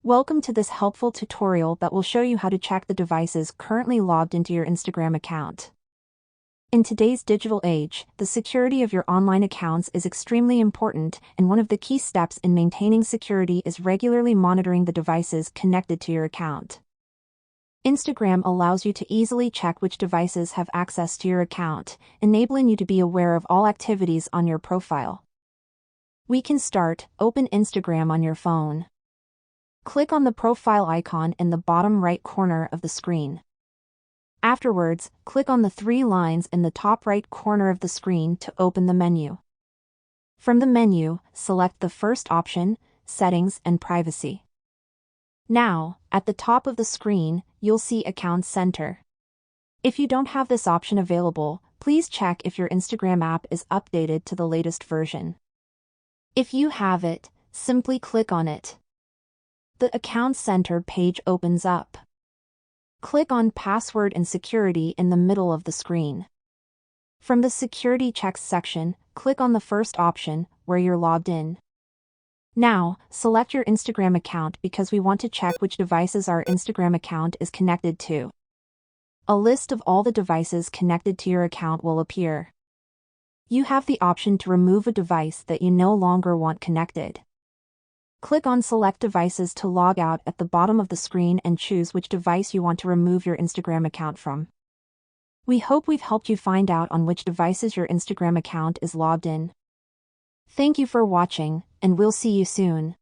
Welcome to this helpful tutorial that will show you how to check the devices currently logged into your Instagram account. In today's digital age, the security of your online accounts is extremely important, and one of the key steps in maintaining security is regularly monitoring the devices connected to your account. Instagram allows you to easily check which devices have access to your account, enabling you to be aware of all activities on your profile. We can start. Open Instagram on your phone. Click on the profile icon in the bottom right corner of the screen. Afterwards, click on the three lines in the top right corner of the screen to open the menu. From the menu, select the first option, Settings and Privacy. Now, at the top of the screen, you'll see Account Center. If you don't have this option available, please check if your Instagram app is updated to the latest version. If you have it, simply click on it. The Account Center page opens up. Click on Password and Security in the middle of the screen. From the Security Checks section, click on the first option, where you're logged in. Now, select your Instagram account because we want to check which devices our Instagram account is connected to. A list of all the devices connected to your account will appear. You have the option to remove a device that you no longer want connected. Click on Select Devices to log out at the bottom of the screen and choose which device you want to remove your Instagram account from. We hope we've helped you find out on which devices your Instagram account is logged in. Thank you for watching, and we'll see you soon.